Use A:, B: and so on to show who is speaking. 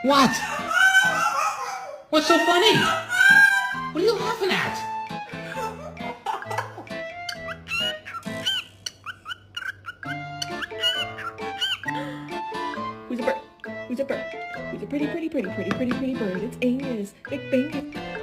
A: What? What's so funny? What are you laughing at?
B: Who's a bird? Who's a bird? Who's a pretty, pretty, pretty, pretty, pretty, pretty bird? It's Angus. Big Bangus.